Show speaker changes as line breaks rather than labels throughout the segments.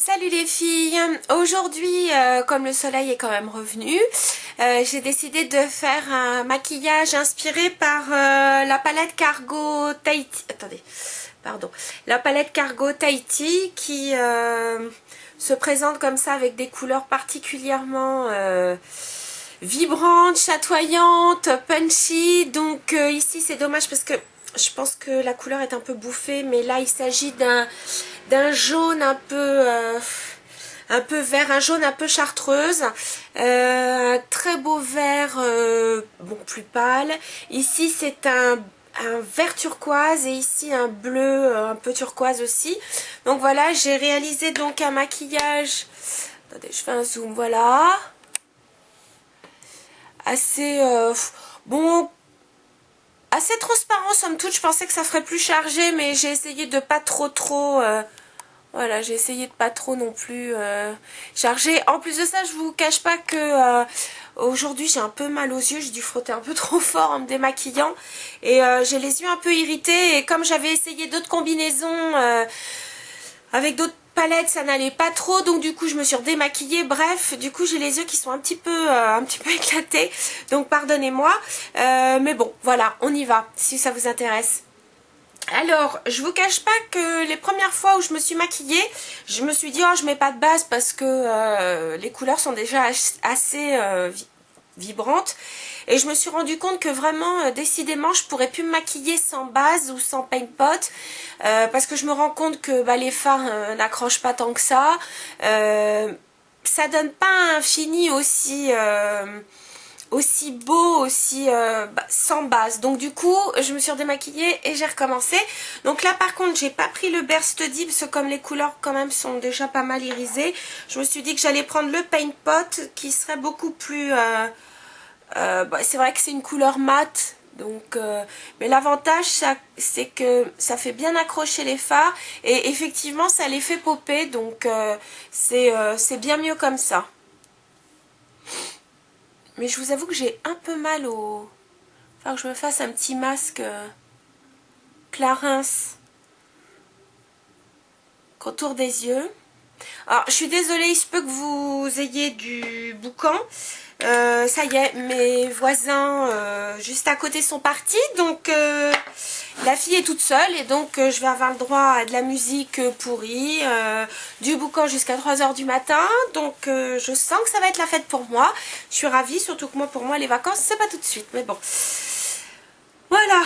Salut les filles, aujourd'hui comme le soleil est quand même revenu, j'ai décidé de faire un maquillage inspiré par la palette Cargo Tahiti, la palette Cargo Tahiti qui se présente comme ça avec des couleurs particulièrement vibrantes, chatoyantes, punchy. Donc ici c'est dommage parce que je pense que la couleur est un peu bouffée, mais là il s'agit d'un jaune un peu vert, un jaune un peu chartreuse, un très beau vert, bon plus pâle. Ici c'est un vert turquoise et ici un bleu un peu turquoise aussi. Donc voilà, j'ai réalisé donc un maquillage. Attendez, je fais un zoom, voilà. Assez bon, assez transparent somme toute. Je pensais que ça ferait plus chargé, mais j'ai essayé de pas trop voilà, j'ai essayé de pas trop non plus charger. En plus de ça, je vous cache pas que aujourd'hui j'ai un peu mal aux yeux. J'ai dû frotter un peu trop fort en me démaquillant et j'ai les yeux un peu irrités. Et comme j'avais essayé d'autres combinaisons avec d'autres palettes, ça n'allait pas trop, donc du coup je me suis redémaquillée. Bref, du coup j'ai les yeux qui sont un petit peu éclatés, donc pardonnez-moi, mais bon voilà, on y va si ça vous intéresse. Alors, je vous cache pas que les premières fois où je me suis maquillée, je me suis dit oh je mets pas de base parce que les couleurs sont déjà assez vibrantes. Et je me suis rendu compte que vraiment, décidément, je pourrais plus me maquiller sans base ou sans paint pot. Parce que je me rends compte que les fards n'accrochent pas tant que ça. Ça donne pas un fini aussi beau, aussi sans base. Donc du coup, je me suis redémaquillée et j'ai recommencé. Donc là par contre, j'ai pas pris le Burst Deep parce que comme les couleurs quand même sont déjà pas mal irisées, je me suis dit que j'allais prendre le Paint Pot qui serait beaucoup plus... c'est vrai que c'est une couleur mate. Donc, mais l'avantage c'est que ça fait bien accrocher les fards et effectivement ça les fait popper. Donc c'est bien mieux comme ça. Mais je vous avoue que j'ai un peu mal au... Enfin, que je me fasse un petit masque Clarins contour des yeux. Alors, je suis désolée, il se peut que vous ayez du boucan. Ça y est, mes voisins juste à côté sont partis. Donc, la fille est toute seule. Et donc, je vais avoir le droit à de la musique pourrie, du boucan jusqu'à 3 h du matin. Donc, je sens que ça va être la fête pour moi. Je suis ravie, surtout que moi, pour moi, les vacances, c'est pas tout de suite. Mais bon... Voilà,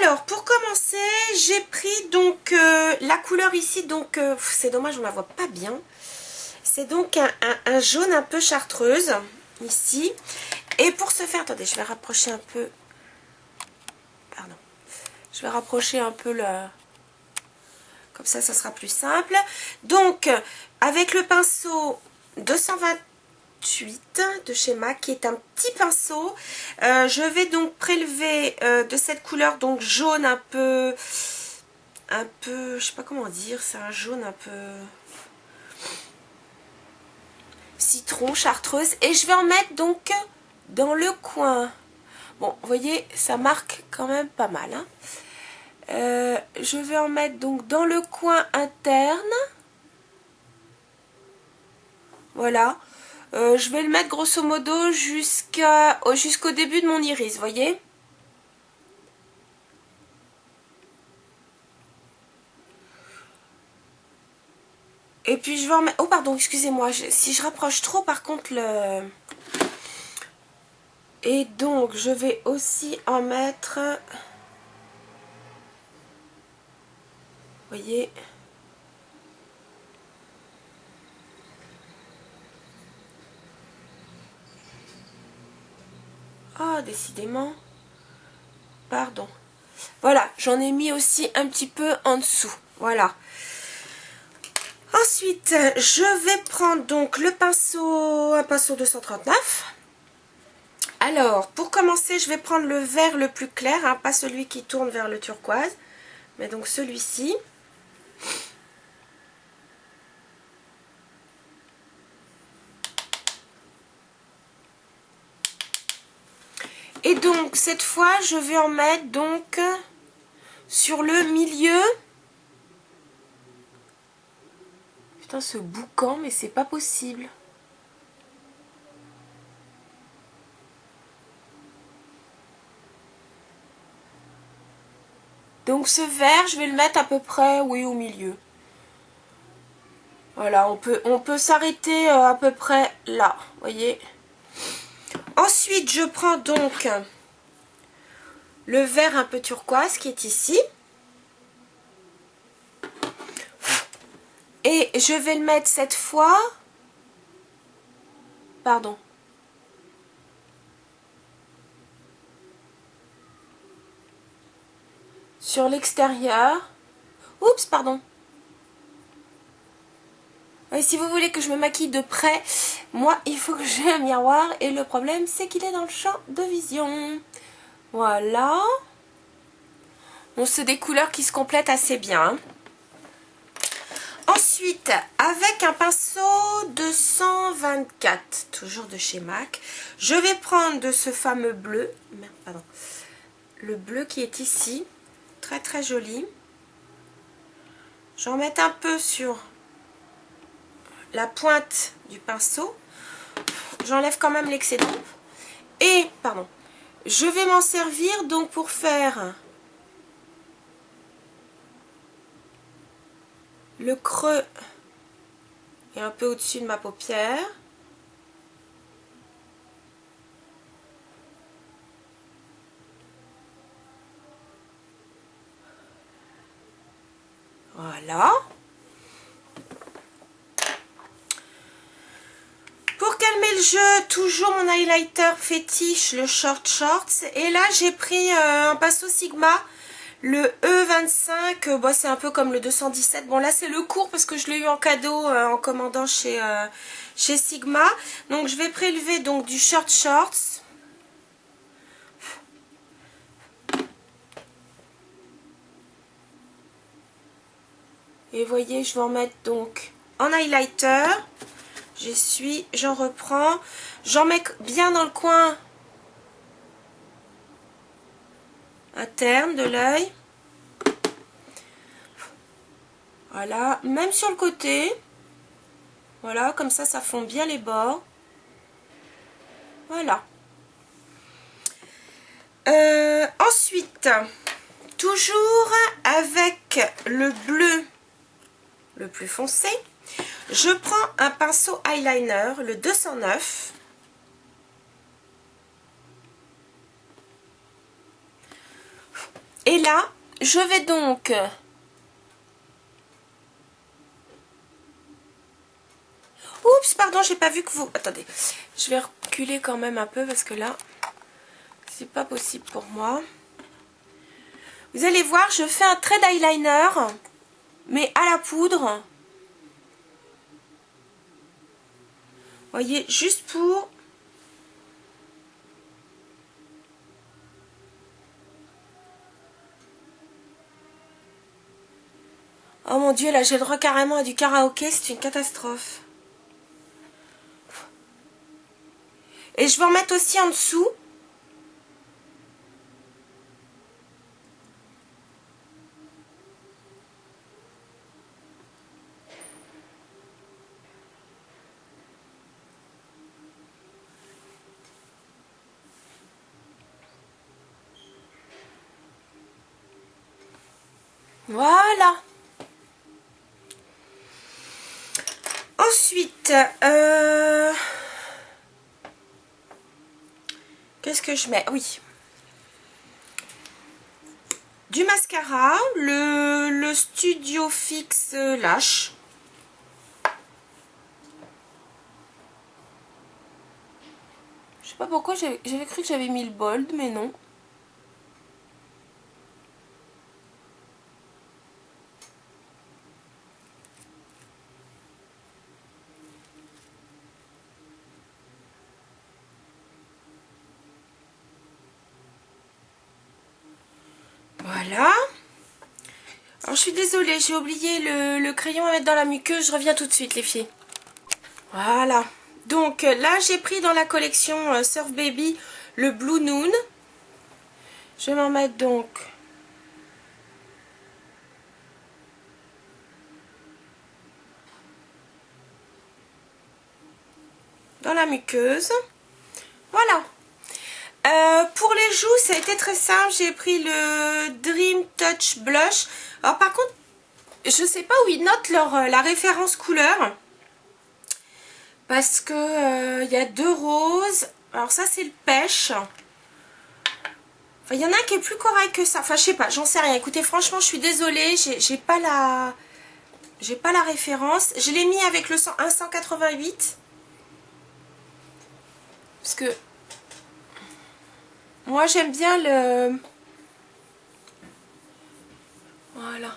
alors pour commencer, j'ai pris donc la couleur ici, donc c'est dommage, on la voit pas bien. C'est donc un jaune un peu chartreuse, ici. Et pour ce faire, attendez, je vais rapprocher un peu, pardon, je vais rapprocher un peu le, comme ça sera plus simple. Donc, avec le pinceau 228 de chez MAC, qui est un petit pinceau, je vais donc prélever de cette couleur donc jaune un peu, je sais pas comment dire, c'est un jaune un peu citron, chartreuse, et je vais en mettre donc dans le coin. Bon, vous voyez, ça marque quand même pas mal, hein. Je vais en mettre donc dans le coin interne, voilà. Je vais le mettre grosso modo jusqu'au début de mon iris, vous voyez. Et puis je vais en mettre... Oh pardon, excusez-moi, si je rapproche trop par contre le... Et donc je vais aussi en mettre... Vous voyez. Ah, décidément. Pardon. Voilà, j'en ai mis aussi un petit peu en dessous. Voilà. Ensuite, je vais prendre donc le pinceau, un pinceau 239. Alors, pour commencer, je vais prendre le vert le plus clair, hein, pas celui qui tourne vers le turquoise, mais donc celui-ci. Et donc, cette fois, je vais en mettre donc sur le milieu. Putain, ce boucan, mais c'est pas possible. Donc ce vert, je vais le mettre à peu près, oui, au milieu. Voilà, on peut s'arrêter à peu près là, vous voyez. Ensuite, je prends donc le vert un peu turquoise qui est ici. Et je vais le mettre cette fois... Pardon. Sur l'extérieur. Oups, pardon. Et si vous voulez que je me maquille de près, moi, il faut que j'ai un miroir. Et le problème, c'est qu'il est dans le champ de vision. Voilà. Bon, c'est des couleurs qui se complètent assez bien. Ensuite, avec un pinceau de 124, toujours de chez MAC, je vais prendre de ce fameux bleu. Merde, pardon. Le bleu qui est ici. Très très joli. J'en mets un peu sur la pointe du pinceau. J'enlève quand même l'excédent. Et, pardon, je vais m'en servir donc pour faire le creux et un peu au-dessus de ma paupière. Voilà. Pour calmer le jeu, toujours mon highlighter fétiche, le Short Shorts. Et là, j'ai pris un pinceau Sigma, le E25. Bon, c'est un peu comme le 217. Bon, là, c'est le court parce que je l'ai eu en cadeau en commandant chez Sigma. Donc, je vais prélever donc du Short Shorts. Et voyez, je vais en mettre donc en highlighter. J'essuie, j'en reprends. J'en mets bien dans le coin interne de l'œil. Voilà, même sur le côté. Voilà, comme ça fond bien les bords. Voilà. Ensuite, toujours avec le bleu le plus foncé, je prends un pinceau eyeliner, le 209. Et là, je vais donc oups, pardon, j'ai pas vu que vous... Attendez, je vais reculer quand même un peu parce que là, c'est pas possible pour moi. Vous allez voir, je fais un trait d'eyeliner, mais à la poudre. Voyez, juste pour... Oh mon Dieu, là j'ai le droit carrément à du karaoké, c'est une catastrophe. Et je vais en mettre aussi en dessous. Voilà. Ensuite, qu'est-ce que je mets? Oui. Du mascara, le Studio Fix Lash. Je sais pas pourquoi j'avais cru que j'avais mis le bold, mais non. Voilà. Alors je suis désolée, j'ai oublié le crayon à mettre dans la muqueuse. Je reviens tout de suite les filles. Voilà. Donc là j'ai pris dans la collection Surf Baby le Blue Noon. Je vais m'en mettre donc dans la muqueuse. Voilà. Pour les joues, ça a été très simple. J'ai pris le Dream Touch Blush. Alors par contre, je sais pas où ils notent la référence couleur. Parce que y a 2 roses. Alors ça c'est le pêche. Enfin, il y en a un qui est plus correct que ça. Enfin, je sais pas, j'en sais rien. Écoutez, franchement, je suis désolée. J'ai pas la référence. Je l'ai mis avec le 188. Parce que moi j'aime bien le... Voilà.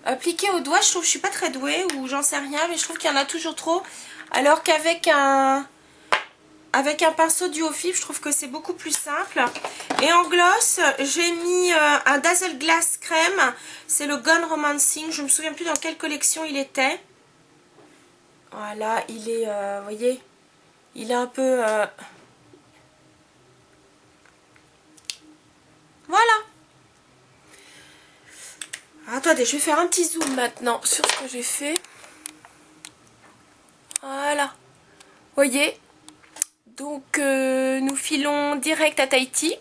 Appliquer au doigt, je trouve que je suis pas très douée, ou j'en sais rien, mais je trouve qu'il y en a toujours trop. Alors qu'avec un pinceau duo fib, je trouve que c'est beaucoup plus simple. Et en gloss, j'ai mis un Dazzle Glass crème. C'est le Gone Romancing. Je me souviens plus dans quelle collection il était. Voilà, il est, vous voyez, il est un peu... Voilà. Attendez, je vais faire un petit zoom maintenant sur ce que j'ai fait. Voilà. Vous voyez? Donc, nous filons direct à Tahiti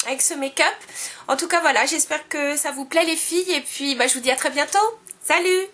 avec ce make-up. En tout cas, voilà, j'espère que ça vous plaît les filles. Et puis, bah, je vous dis à très bientôt. Salut!